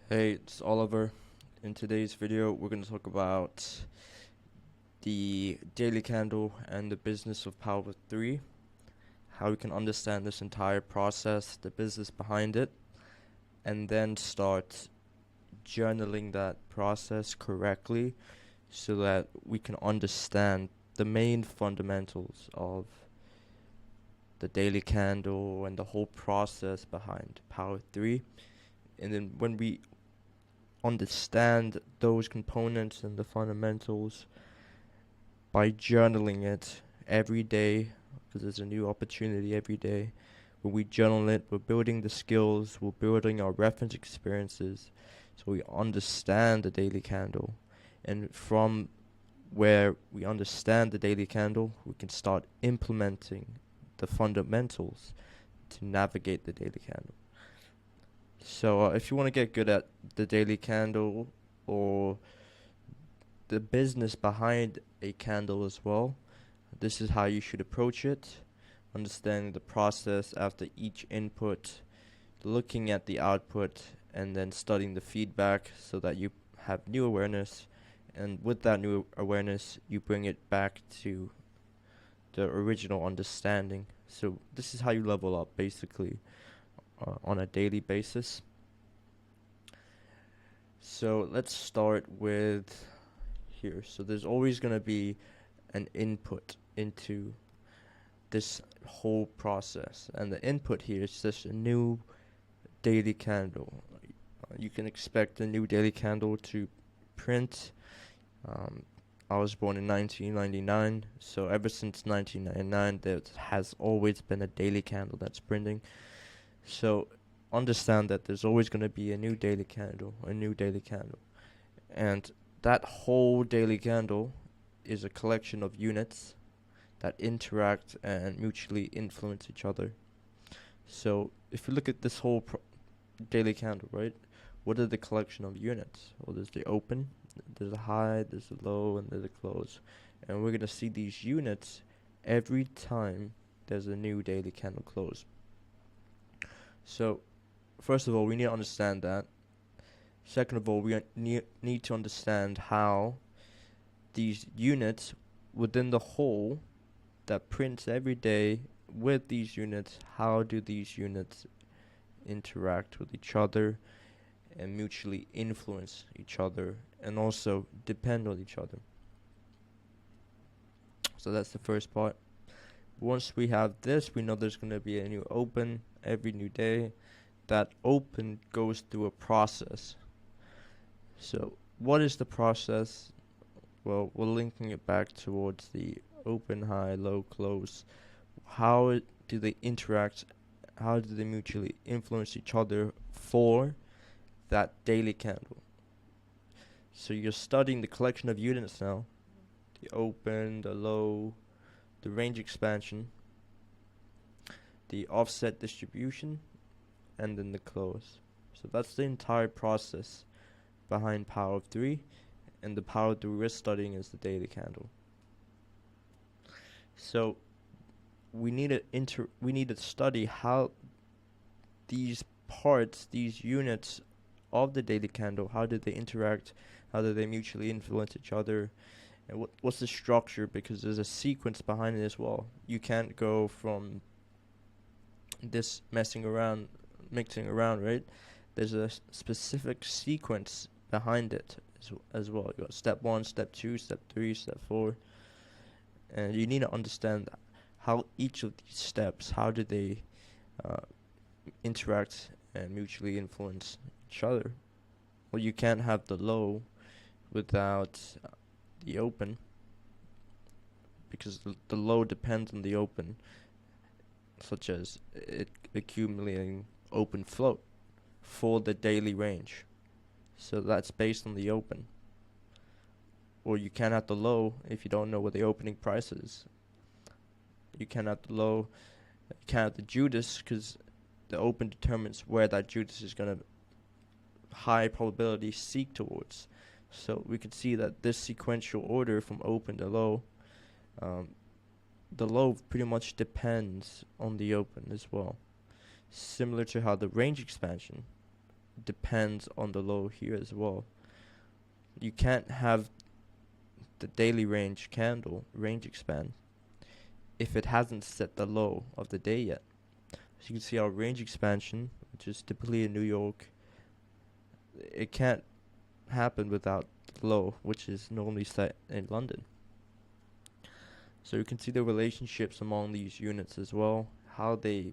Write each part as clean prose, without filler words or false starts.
Hey, it's Oliver. In today's video, we're going to talk about the daily candle and the business of Power 3, how we can understand this entire process, the business behind it, and then start journaling that process correctly so that we can understand the main fundamentals of the daily candle and the whole process behind Power 3. And then when we understand those components and the fundamentals by journaling it every day, because there's a new opportunity every day. When we journal it, we're building the skills, we're building our reference experiences, so we understand the daily candle. And from where we understand the daily candle, we can start implementing the fundamentals to navigate the daily candle. So if you want to get good at the daily candle or the business behind a candle as well, this is how you should approach it. Understanding the process after each input, looking at the output, and then studying the feedback so that you have new awareness. And with that new awareness, you bring it back to the original understanding. So this is how you level up basically on a daily basis. So let's start with here. So there's always going to be an input into this whole process, and the input here is just a new daily candle. You can expect a new daily candle to print. I was born in 1999, so ever since 1999 there has always been a daily candle that's printing. So understand that there's always going to be a new daily candle, and that whole daily candle is a collection of units that interact and mutually influence each other. So if you look at this whole daily candle, right, what are the collection of units? Well, there's the open, there's a high, there's a low, and there's a close. And we're going to see these units every time there's a new daily candle close. So first of all, we need to understand that. Second of all, we need to understand how these units within the whole that prints every day with these units, how do these units interact with each other and mutually influence each other and also depend on each other. So that's the first part. Once we have this, we know there's going to be a new open every new day. That open goes through a process. So what is the process? Well, we're linking it back towards the open, high, low, close. How do they interact? How do they mutually influence each other for that daily candle? So you're studying the collection of units now. The open, the low, the range expansion, the offset distribution, and then the close. So that's the entire process behind Power of 3, and the Power of 3 we're studying is the daily candle. So we need to study how these parts, these units of the daily candle, how do they interact, how do they mutually influence each other, and what's the structure, because there's a sequence behind it as well. You can't go from this mixing around, right? There's a specific sequence behind it as well. You got step 1, step 2, step 3, step 4, and you need to understand how each of these steps, how do they interact and mutually influence each other. Well, you can't have the low without the open, because the low depends on the open, such as it accumulating open float for the daily range. So that's based on the open. Or you can't have the low if you don't know what the opening price is. You can't have the low, you can't have the Judas, because the open determines where that Judas is going to high probability seek towards. So we can see that this sequential order from open to low, the low pretty much depends on the open as well. Similar to how the range expansion depends on the low here as well. You can't have the daily range candle range expand if it hasn't set the low of the day yet. So you can see our range expansion, which is typically in New York, it can't happen without the low, which is normally set in London. So you can see the relationships among these units as well, how they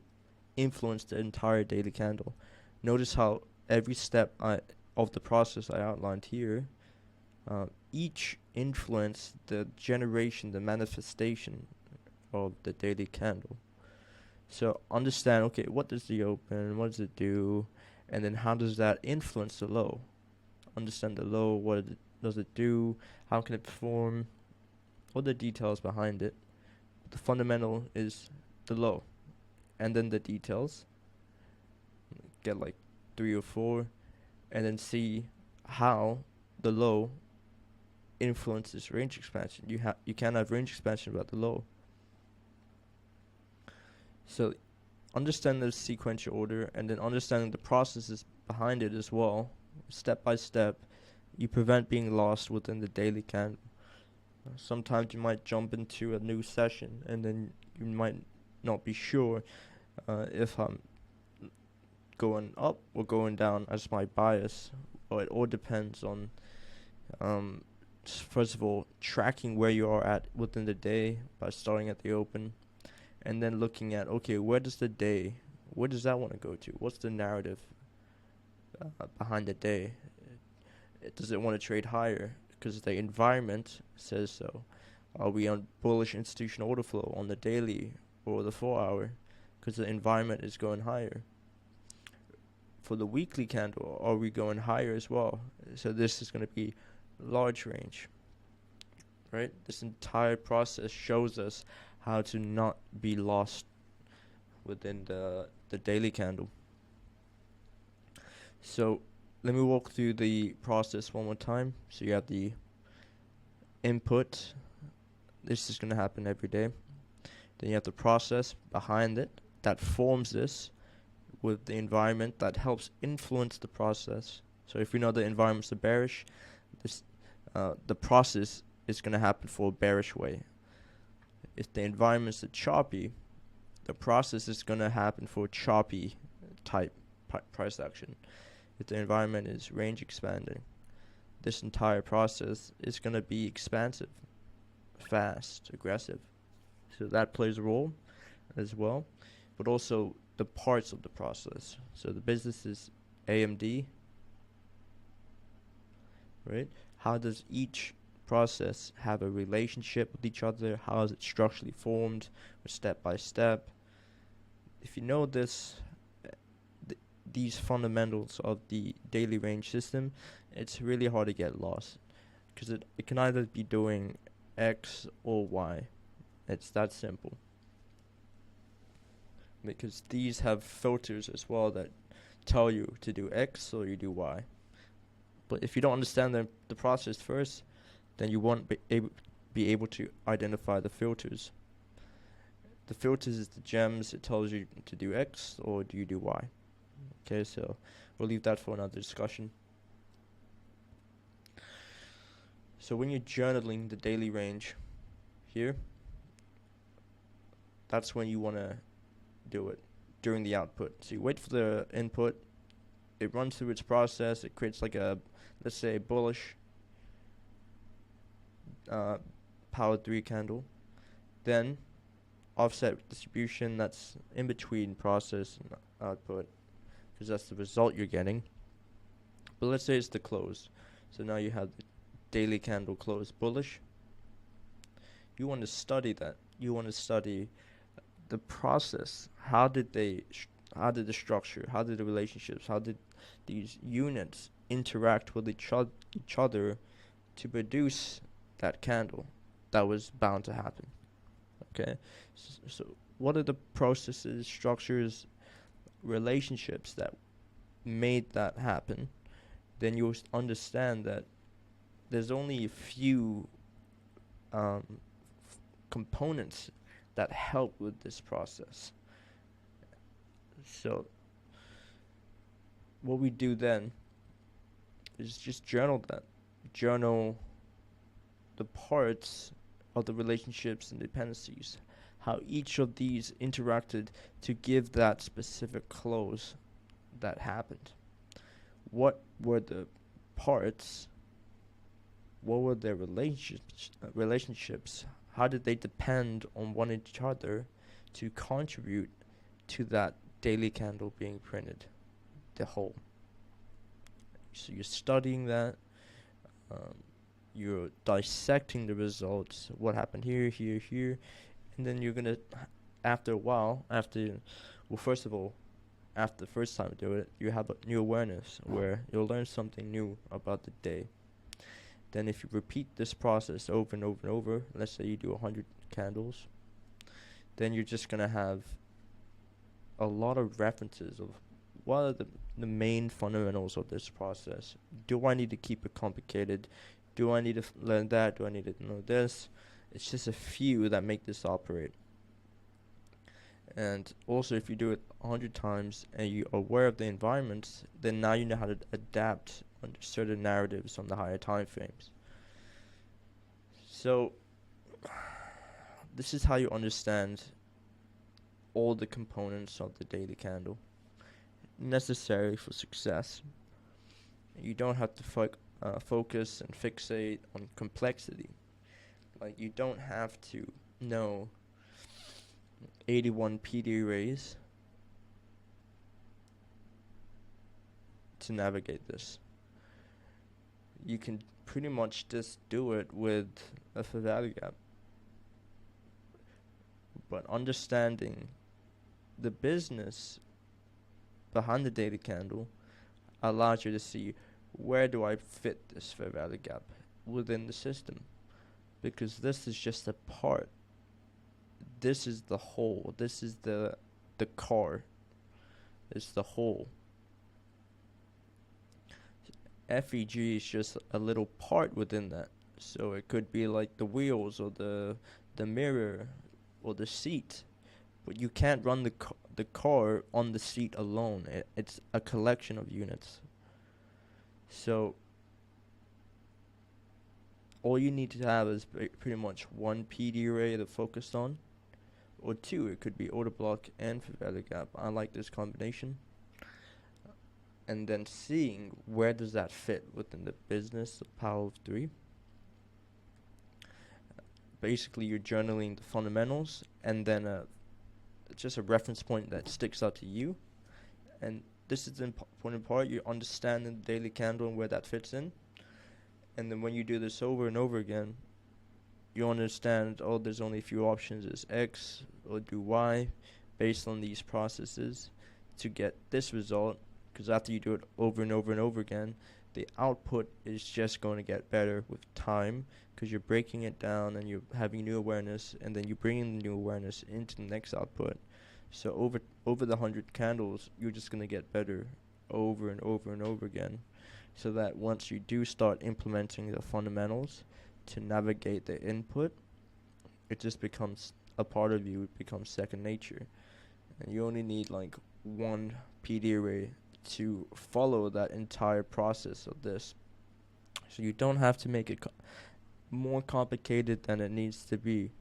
influence the entire daily candle. Notice how every step of the process I outlined here, each influence the generation, the manifestation of the daily candle. So understand, okay, what does the open, what does it do, and then how does that influence the low? Understand the low, what does it do, how can it perform, all the details behind it. The fundamental is the low, and then the details. Get like 3 or 4, and then see how the low influences range expansion. You can't have range expansion without the low. So understand the sequential order, and then understanding the processes behind it as well, step by step, you prevent being lost within the daily candle. Sometimes you might jump into a new session, and then you might not be sure if I'm going up or going down as my bias. Or it all depends on, first of all, tracking where you are at within the day by starting at the open, and then looking at, okay, where does that want to go to? What's the narrative behind the day? Does it want to trade higher? Because the environment says so. Are we on bullish institutional order flow on the daily or the 4-hour? Because the environment is going higher. For the weekly candle, are we going higher as well? So this is going to be large range, right? This entire process shows us how to not be lost within the daily candle. So let me walk through the process one more time. So you have the input. This is going to happen every day. Then you have the process behind it that forms this with the environment that helps influence the process. So if we know the environment's the bearish, the process is going to happen for a bearish way. If the environment's the choppy, the process is going to happen for choppy type price action. If the environment is range expanding, this entire process is going to be expansive, fast, aggressive. So that plays a role as well, but also the parts of the process. So the business is AMD, right? How does each process have a relationship with each other? How is it structurally formed, or step by step? If you know this, these fundamentals of the daily range system, it's really hard to get lost, because it can either be doing X or Y. It's that simple. Because these have filters as well that tell you to do X or you do Y. But if you don't understand the process first, then you won't be able to identify the filters. The filters is the gems. It tells you to do X or do you do Y. Okay, so we'll leave that for another discussion. So when you're journaling the daily range here, that's when you want to do it, during the output. So you wait for the input, it runs through its process, it creates like a, let's say, bullish power 3 candle. Then offset distribution, that's in between process and output, because that's the result you're getting. But let's say it's the close. So now you have the daily candle close bullish. You want to study that. You want to study the process. How did the structure, how did the relationships, how did these units interact with each other to produce that candle that was bound to happen? Okay, so what are the processes, structures, relationships that made that happen? Then you'll understand that there's only a few components that help with this process. So what we do then is just journal that. Journal the parts of the relationships and dependencies, how each of these interacted to give that specific close that happened. What were the parts? What were their relationships? How did they depend on one each other to contribute to that daily candle being printed, the whole? So you're studying that. You're dissecting the results, what happened here, here, here, and then you're gonna, after a while, first of all, after the first time you do it, you have a new awareness where you'll learn something new about the day. Then if you repeat this process over and over and over, let's say you do 100 candles, then you're just gonna have a lot of references of what are the main fundamentals of this process. Do I need to keep it complicated? Do I need to learn that? Do I need to know this? It's just a few that make this operate. And also, if you do it 100 times and you're aware of the environments, then now you know how to adapt under certain narratives on the higher time frames. So, this is how you understand all the components of the daily candle necessary for success. You don't have to focus and fixate on complexity. Like, you don't have to know 81 PD arrays to navigate this. You can pretty much just do it with a value gap. But understanding the business behind the daily candle allows you to see, where do I fit this fair value gap within the system? Because this is just a part. This is the whole. This is the car. It's the whole. FEG is just a little part within that. So it could be like the wheels or the mirror or the seat. But you can't run the car on the seat alone. It's a collection of units. So all you need to have is pretty much one PD array to focus on, or two. It could be order block and fair value gap. I like this combination. And then seeing where does that fit within the business of Power of 3. Basically, you're journaling the fundamentals, and then just a reference point that sticks out to you. And this is the important part. You understand the daily candle and where that fits in. And then when you do this over and over again, you understand, oh, there's only a few options. It's X or do Y based on these processes to get this result. Because after you do it over and over and over again, the output is just going to get better with time, because you're breaking it down and you're having new awareness, and then you're bringing the new awareness into the next output. So over the 100 candles, you're just going to get better over and over and over again, so that once you do start implementing the fundamentals to navigate the input, it just becomes a part of you. It becomes second nature. And you only need like one PD array to follow that entire process of this. So you don't have to make it more complicated than it needs to be.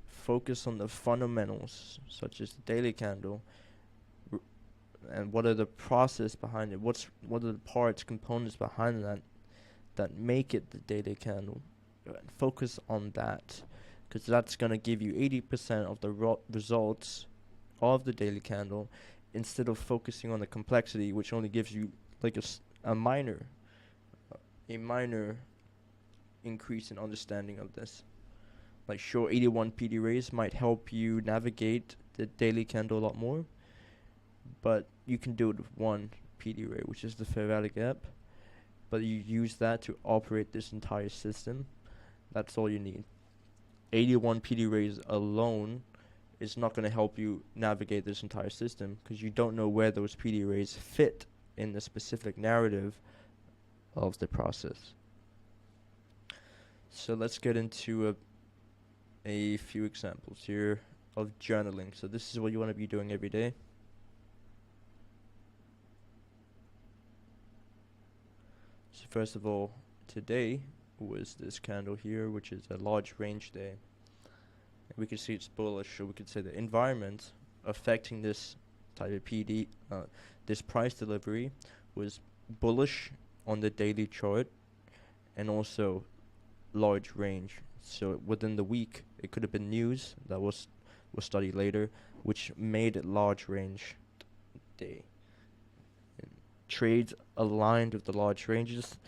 Focus on the fundamentals, such as the daily candle, and what are the process behind it. What are the parts, components behind that make it the daily candle. Focus on that, because that's going to give you 80% of the results of the daily candle, instead of focusing on the complexity, which only gives you like a minor increase in understanding of this. Like, sure, 81 PD arrays might help you navigate the daily candle a lot more, but you can do it with one PD array, which is the fair value gap. But you use that to operate this entire system. That's all you need. 81 PD arrays alone is not going to help you navigate this entire system, because you don't know where those PD arrays fit in the specific narrative of the process. So let's get into a few examples here of journaling. So this is what you want to be doing every day. So first of all, today was this candle here, which is a large range day. We can see it's bullish, so we could say the environment affecting this type of PD, this price delivery was bullish on the daily chart and also large range. So within the week, it could have been news that was studied later, which made it large range day. And trades aligned with the large ranges,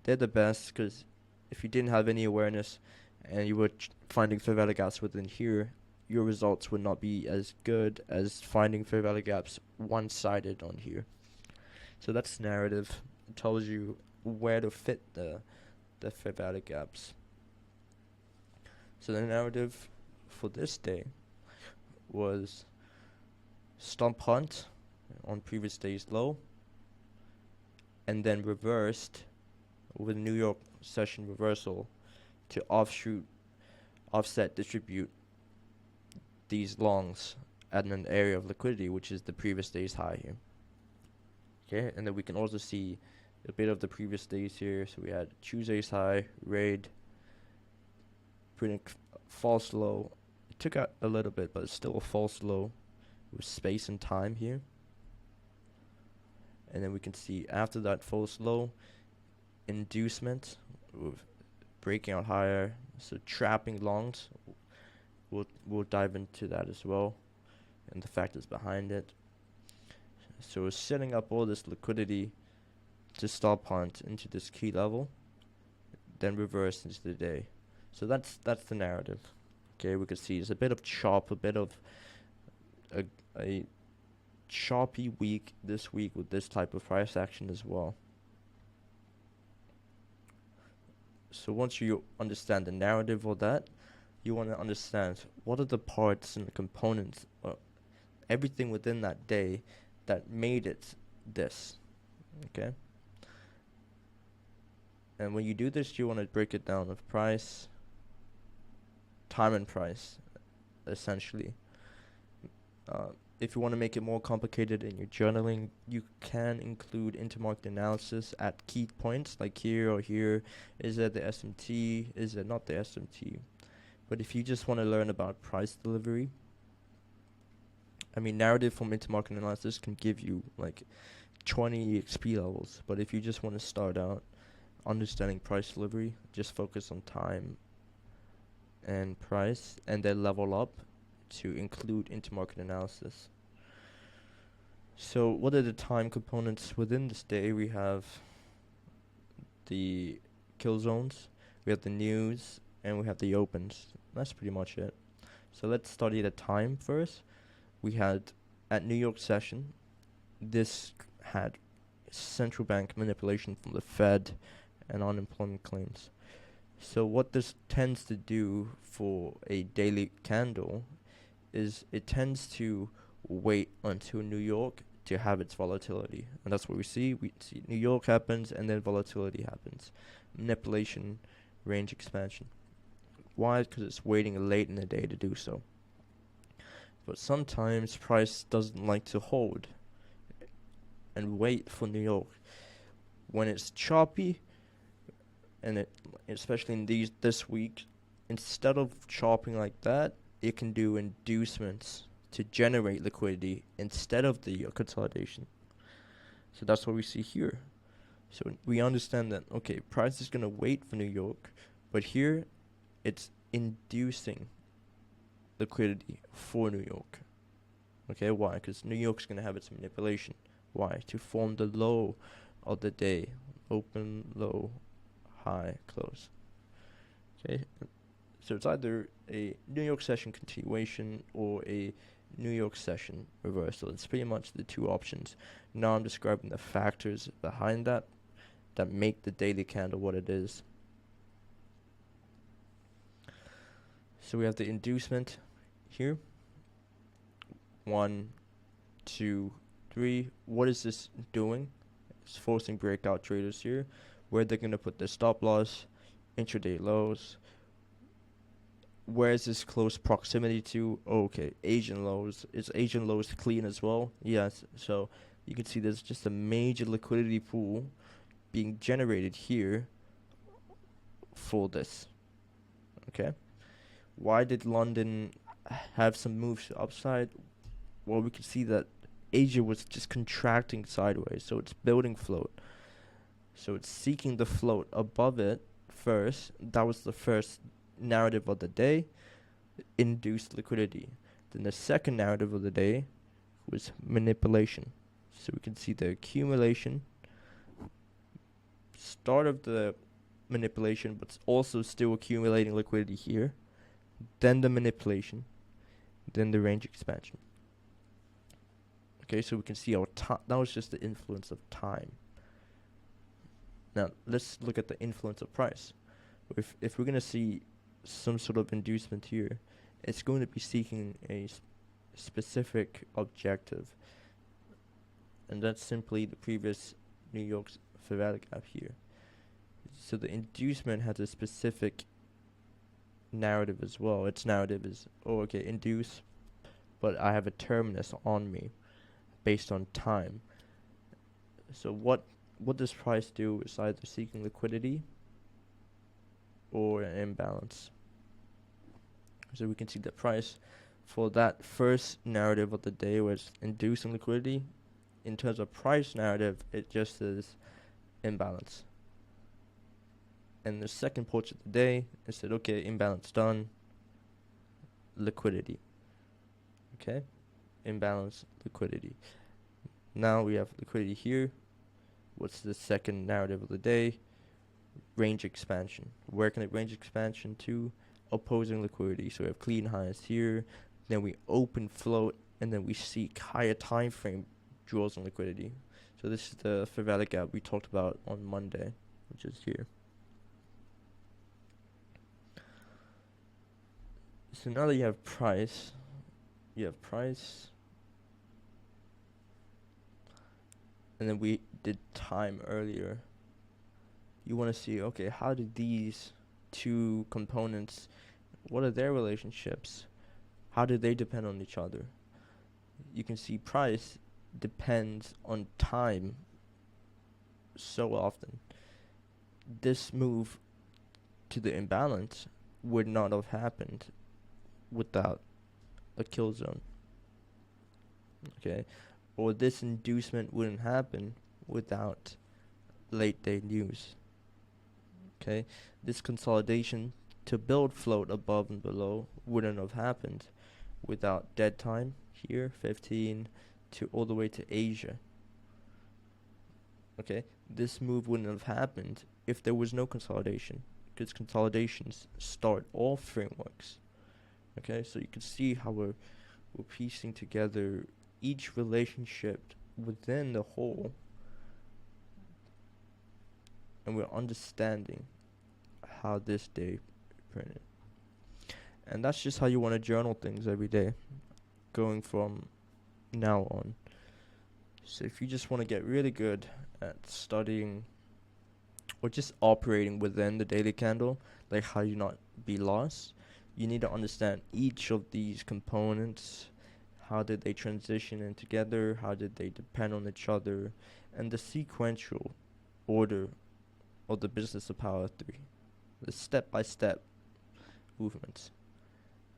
they're the best because if you didn't have any awareness and you were finding fair value gaps within here, your results would not be as good as finding fair value gaps one-sided on here. So that's narrative. It tells you where to fit the fair value gaps. So the narrative for this day was stomp hunt on previous day's low, and then reversed with New York session reversal to offset distribute these longs at an area of liquidity, which is the previous day's high here. Okay, and then we can also see a bit of the previous days here. So we had Tuesday's high, raid, pretty false low. It took out a little bit, but it's still a false low with space and time here. And then we can see after that false low, inducement with breaking out higher, so trapping longs. We'll dive into that as well and the factors behind it. So we're setting up all this liquidity to stop hunt into this key level, then reverse into the day. So that's the narrative. Okay, we can see it's a bit of chop, a bit of a choppy week this week with this type of price action as well. So once you understand the narrative of that, you want to understand what are the parts and the components, everything within that day that made it this. Okay. And when you do this, you want to break it down of price, time and price, essentially. If you want to make it more complicated in your journaling, you can include intermarket analysis at key points, like here or here. Is it the SMT? Is it not the SMT? But if you just want to learn about price delivery, I mean, narrative from intermarket analysis can give you like 20 XP levels. But if you just want to start out understanding price delivery, just focus on time and price, and then level up to include intermarket analysis. So what are the time components within this day? We have the kill zones, we have the news, and we have the opens. That's pretty much it. So let's study the time first. We had at New York session, this had central bank manipulation from the Fed and unemployment claims. So what this tends to do for a daily candle is it tends to wait until New York to have its volatility. And that's what we see. We see New York happens and then volatility happens. Manipulation, range expansion. Why? Because it's waiting late in the day to do so. But sometimes price doesn't like to hold and wait for New York. When it's choppy, and it, especially in this week, instead of chopping like that, it can do inducements to generate liquidity instead of the consolidation. So that's what we see here. So we understand that, okay, price is going to wait for New York, but here it's inducing liquidity for New York. Okay, why? Because New York's going to have its manipulation. Why? To form the low of the day. Open, low, high, close. Okay, so it's either a New York session continuation or a New York session reversal. It's pretty much the two options. Now I'm describing the factors behind that make the daily candle what it is. So we have the inducement here. 1, 2, 3. What is this doing? It's forcing breakout traders here, where they're going to put their stop loss, intraday lows. Where is this close proximity to? Oh, okay, Asian lows. Is Asian lows clean as well? Yes. So you can see there's just a major liquidity pool being generated here for this. Okay, why did London have some moves upside? Well, we could see that Asia was just contracting sideways, so it's building float. So it's seeking the float above it first. That was the first narrative of the day, induced liquidity. Then the second narrative of the day was manipulation. So we can see the accumulation, start of the manipulation, but also still accumulating liquidity here. Then the manipulation, then the range expansion. Okay, so we can see our time. That was just the influence of time. Now let's look at the influence of price. If we're gonna see some sort of inducement here, it's going to be seeking a specific objective, and that's simply the previous New York's Fair gap here. So the inducement has a specific narrative as well. Its narrative is, oh, okay, induce, but I have a terminus on me based on time. So what does price do is either seeking liquidity or an imbalance. So we can see that price for that first narrative of the day was inducing liquidity. In terms of price narrative, it just is imbalance. And the second portion of the day, it said, okay, imbalance done, liquidity. Okay, imbalance, liquidity. Now we have liquidity here. What's the second narrative of the day? Range expansion. Where can it range expansion to? Opposing liquidity. So we have clean highs here, then we open float, and then we seek higher time frame draws on liquidity. So this is the fair value gap we talked about on Monday, which is here. So now that you have price, and then we did time earlier. You want to see, okay, how do these two components, what are their relationships? How do they depend on each other? You can see price depends on time so often. This move to the imbalance would not have happened without a kill zone. Okay, or this inducement wouldn't happen without late day news. Okay, this consolidation to build float above and below wouldn't have happened without dead time here, 15 to all the way to Asia. Okay, this move wouldn't have happened if there was no consolidation, because consolidations start all frameworks. Okay, so you can see how we're piecing together each relationship within the whole, and we're understanding how this day printed. And that's just how you want to journal things every day, going from now on. So if you just want to get really good at studying or just operating within the daily candle, like how you not be lost, you need to understand each of these components. How did they transition in together? How did they depend on each other? And the sequential order of the business of Power 3. The step-by-step movements.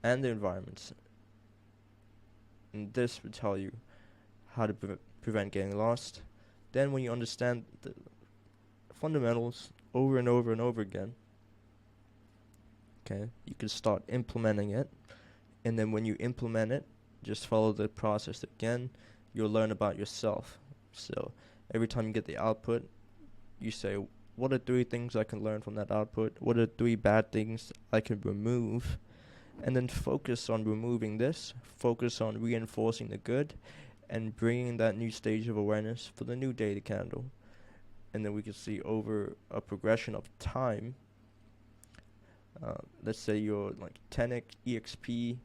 And the environments. And this will tell you how to prevent getting lost. Then when you understand the fundamentals over and over and over again, okay, you can start implementing it. And then when you implement it, just follow the process again. You'll learn about yourself. So every time you get the output, you say, what are 3 things I can learn from that output? What are 3 bad things I can remove? And then focus on removing this. Focus on reinforcing the good and bringing that new stage of awareness for the new daily candle. And then we can see over a progression of time, let's say you're like 10 EXP,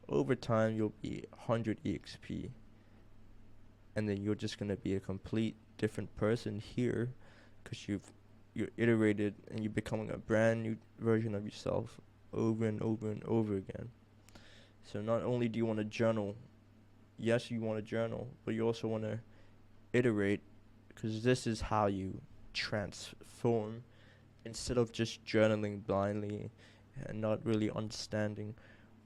over time you'll be 100 EXP, and then you're just going to be a complete different person here, because you're iterated and you're becoming a brand new version of yourself over and over and over again. So not only do you want to journal, yes, you want to journal, but you also want to iterate, because this is how you transform instead of just journaling blindly and not really understanding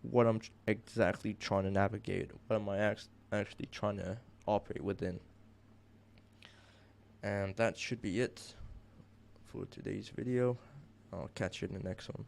what I'm exactly trying to navigate, what am I actually trying to operate within. And that should be it for today's video. I'll catch you in the next one.